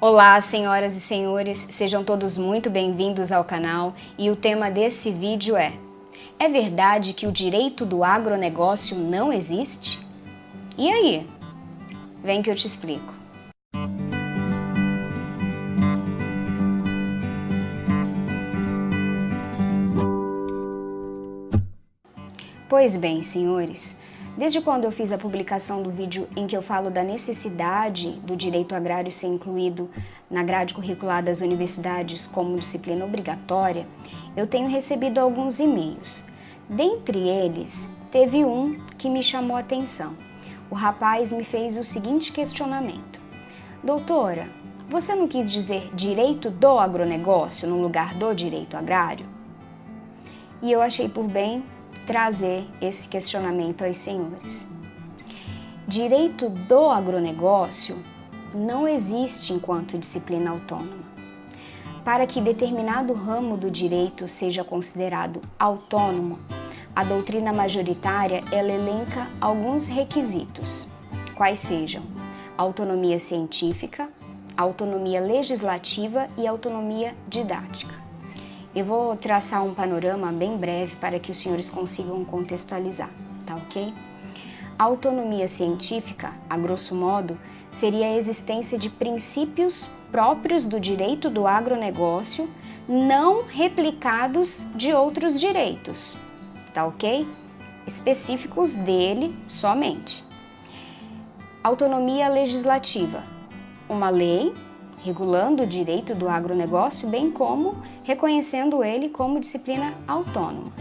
Olá, senhoras e senhores, sejam todos muito bem-vindos ao canal e o tema desse vídeo é verdade que o direito do agronegócio não existe? E aí? Vem que eu te explico. Pois bem, senhores, desde quando eu fiz a publicação do vídeo em que eu falo da necessidade do direito agrário ser incluído na grade curricular das universidades como disciplina obrigatória, eu tenho recebido alguns e-mails. Dentre eles, teve um que me chamou a atenção. O rapaz me fez o seguinte questionamento: doutora, você não quis dizer direito do agronegócio no lugar do direito agrário? E eu achei por bem trazer esse questionamento aos senhores. Direito do agronegócio não existe enquanto disciplina autônoma. Para que determinado ramo do direito seja considerado autônomo, a doutrina majoritária ela elenca alguns requisitos, quais sejam autonomia científica, autonomia legislativa e autonomia didática. Eu vou traçar um panorama bem breve para que os senhores consigam contextualizar, tá ok? A autonomia científica, a grosso modo, seria a existência de princípios próprios do direito do agronegócio, não replicados de outros direitos, tá ok? Específicos dele somente. Autonomia legislativa, uma lei regulando o direito do agronegócio, bem como reconhecendo ele como disciplina autônoma.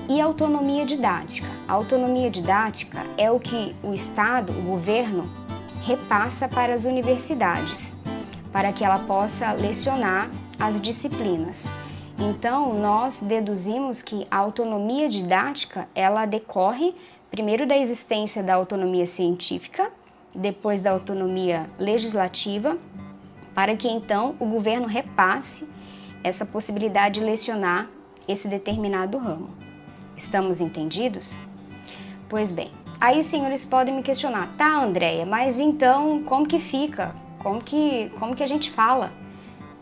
E autonomia didática. A autonomia didática é o que o Estado, o governo, repassa para as universidades, para que ela possa lecionar as disciplinas. Então, nós deduzimos que a autonomia didática, ela decorre primeiro da existência da autonomia científica, depois da autonomia legislativa, para que então o governo repasse essa possibilidade de lecionar esse determinado ramo. Estamos entendidos? Pois bem, aí os senhores podem me questionar: tá, Andréia, mas então como que fica? Como que a gente fala?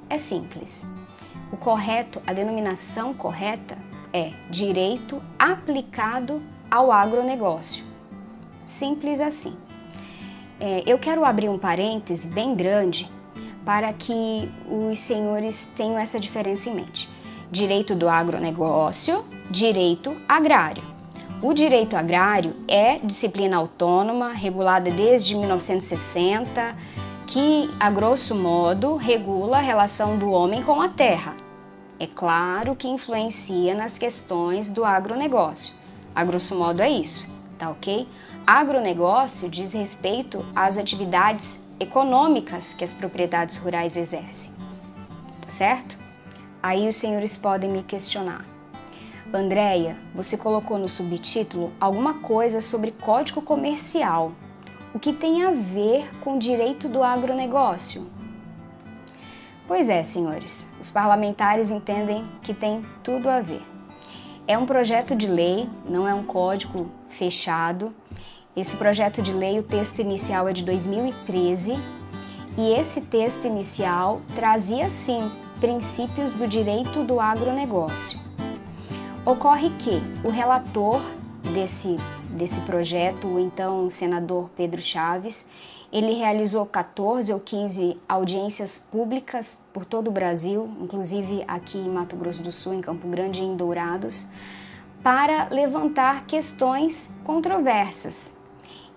É simples. O correto, a denominação correta é direito aplicado ao agronegócio. Simples assim. Eu quero abrir um parêntese bem grande para que os senhores tenham essa diferença em mente. Direito do agronegócio, direito agrário. O direito agrário é disciplina autônoma, regulada desde 1960, que, a grosso modo, regula a relação do homem com a terra. É claro que influencia nas questões do agronegócio. A grosso modo é isso, tá ok? Agronegócio diz respeito às atividades econômicas que as propriedades rurais exercem, tá certo? Aí os senhores podem me questionar: Andréia, você colocou no subtítulo alguma coisa sobre código comercial. O que tem a ver com o direito do agronegócio? Pois é, senhores, os parlamentares entendem que tem tudo a ver. É um projeto de lei, não é um código fechado. Esse projeto de lei, o texto inicial é de 2013 e esse texto inicial trazia, sim, princípios do direito do agronegócio. Ocorre que o relator desse projeto, o então senador Pedro Chaves, ele realizou 14 ou 15 audiências públicas por todo o Brasil, inclusive aqui em Mato Grosso do Sul, em Campo Grande e em Dourados, para levantar questões controversas.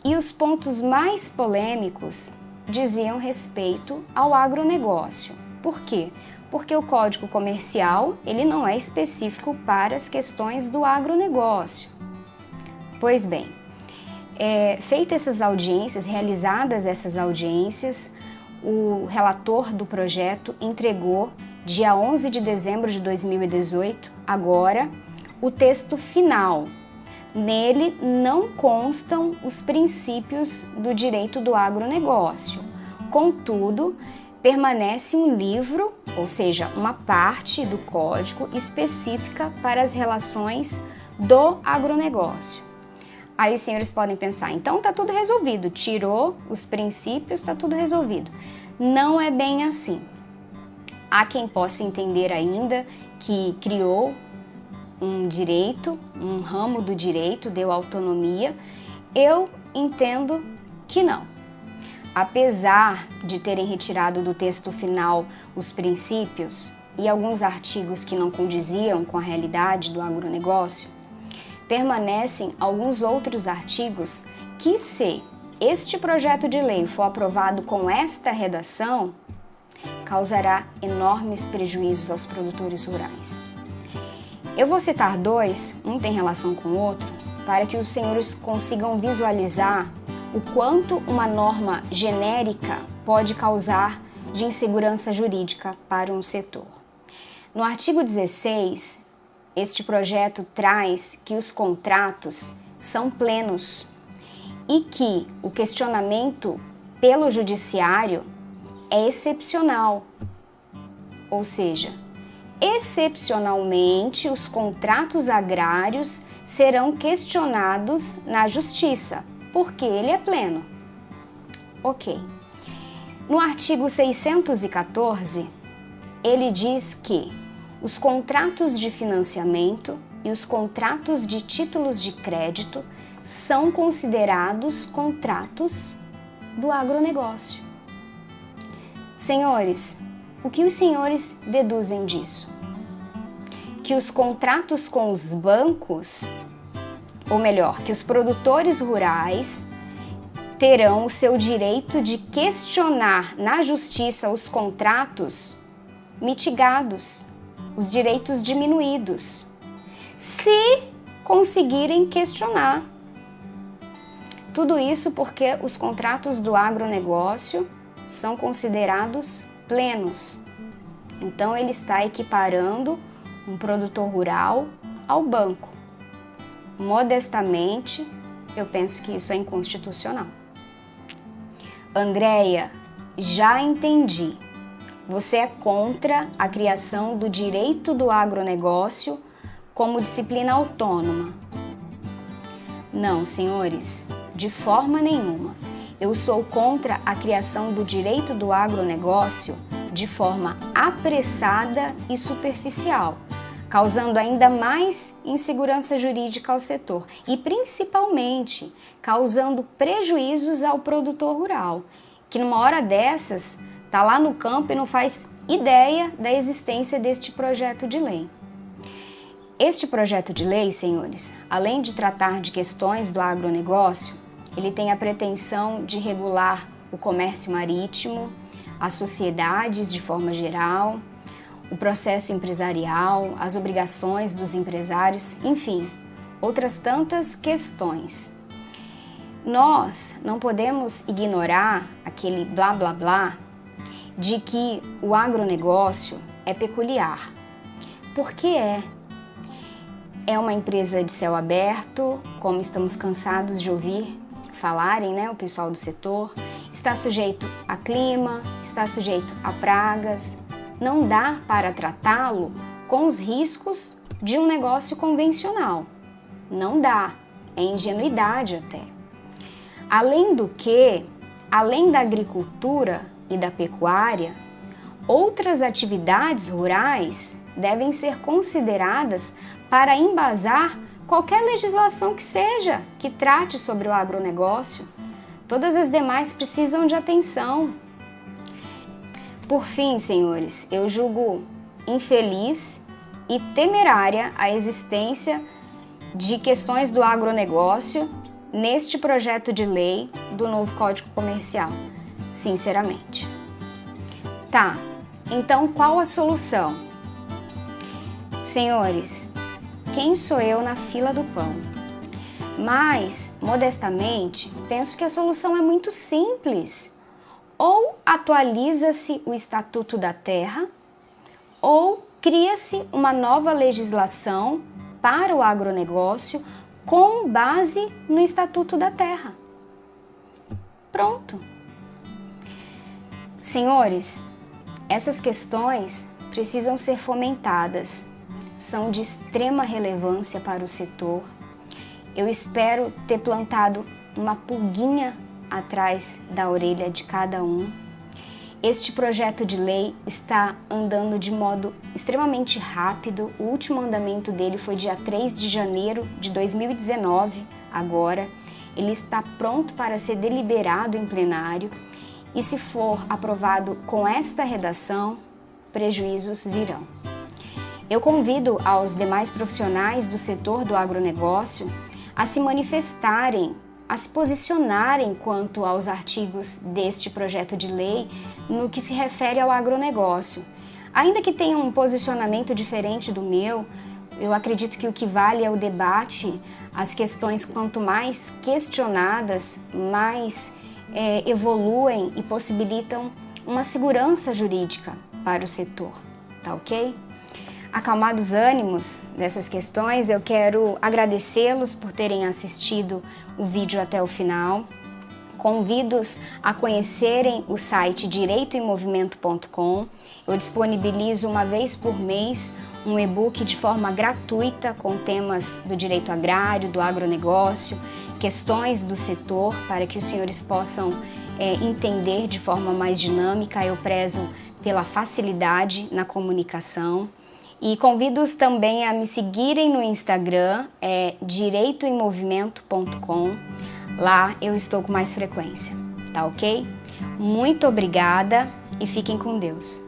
E os pontos mais polêmicos diziam respeito ao agronegócio. Por quê? Porque o Código Comercial ele não é específico para as questões do agronegócio. Pois bem, feitas essas audiências, realizadas essas audiências, o relator do projeto entregou, dia 11 de dezembro de 2018, agora, o texto final. Nele não constam os princípios do direito do agronegócio. Contudo, permanece um livro, ou seja, uma parte do código específica para as relações do agronegócio. Aí os senhores podem pensar: então está tudo resolvido, tirou os princípios, está tudo resolvido. Não é bem assim. Há quem possa entender ainda que criou um direito, um ramo do direito, deu autonomia. Eu entendo que não. Apesar de terem retirado do texto final os princípios e alguns artigos que não condiziam com a realidade do agronegócio, permanecem alguns outros artigos que, se este projeto de lei for aprovado com esta redação, causará enormes prejuízos aos produtores rurais. Eu vou citar dois, um tem relação com o outro, para que os senhores consigam visualizar o quanto uma norma genérica pode causar de insegurança jurídica para um setor. No artigo 16, este projeto traz que os contratos são plenos e que o questionamento pelo judiciário é excepcional, ou seja, excepcionalmente os contratos agrários serão questionados na justiça, porque ele é pleno. Ok. No artigo 614, ele diz que os contratos de financiamento e os contratos de títulos de crédito são considerados contratos do agronegócio. Senhores, o que os senhores deduzem disso? Que os contratos com os bancos, ou melhor, que os produtores rurais terão o seu direito de questionar na justiça os contratos mitigados, os direitos diminuídos, se conseguirem questionar. Tudo isso porque os contratos do agronegócio são considerados plenos. Então ele está equiparando um produtor rural ao banco. Modestamente, eu penso que isso é inconstitucional. Andréia, já entendi. Você é contra a criação do direito do agronegócio como disciplina autônoma. Não, senhores, de forma nenhuma. Eu sou contra a criação do direito do agronegócio de forma apressada e superficial, causando ainda mais insegurança jurídica ao setor e, principalmente, causando prejuízos ao produtor rural, que numa hora dessas está lá no campo e não faz ideia da existência deste projeto de lei. Este projeto de lei, senhores, além de tratar de questões do agronegócio, ele tem a pretensão de regular o comércio marítimo, as sociedades de forma geral, o processo empresarial, as obrigações dos empresários, enfim, outras tantas questões. Nós não podemos ignorar aquele blá blá blá de que o agronegócio é peculiar. Por que é? É uma empresa de céu aberto, como estamos cansados de ouvir falarem, né, o pessoal do setor, está sujeito a clima, está sujeito a pragas, não dá para tratá-lo com os riscos de um negócio convencional. Não dá, é ingenuidade até. Além do que, além da agricultura e da pecuária, outras atividades rurais devem ser consideradas para embasar qualquer legislação que seja, que trate sobre o agronegócio. Todas as demais precisam de atenção. Por fim, senhores, eu julgo infeliz e temerária a existência de questões do agronegócio neste projeto de lei do novo Código Comercial, sinceramente. Tá, então qual a solução? Senhores, quem sou eu na fila do pão? Mas, modestamente, penso que a solução é muito simples. Ou atualiza-se o Estatuto da Terra, ou cria-se uma nova legislação para o agronegócio com base no Estatuto da Terra. Pronto. Senhores, essas questões precisam ser fomentadas, são de extrema relevância para o setor. Eu espero ter plantado uma pulguinha atrás da orelha de cada um Este projeto de lei está andando de modo extremamente rápido. O último andamento dele foi dia 3 de janeiro de 2019, agora. Ele está pronto para ser deliberado em plenário e, se for aprovado com esta redação, prejuízos virão. Eu convido aos demais profissionais do setor do agronegócio a se manifestarem, a se posicionarem quanto aos artigos deste projeto de lei no que se refere ao agronegócio. Ainda que tenham um posicionamento diferente do meu, eu acredito que o que vale é o debate. As questões, quanto mais questionadas, mais evoluem e possibilitam uma segurança jurídica para o setor, tá ok? Acalmados os ânimos dessas questões, eu quero agradecê-los por terem assistido o vídeo até o final. Convido-os a conhecerem o site direitoemmovimento.com. Eu disponibilizo uma vez por mês um e-book de forma gratuita com temas do direito agrário, do agronegócio, questões do setor, para que os senhores possam entender de forma mais dinâmica. Eu prezo pela facilidade na comunicação. E convido-os também a me seguirem no Instagram, direitoemmovimento.com. Lá eu estou com mais frequência, tá ok? Muito obrigada e fiquem com Deus.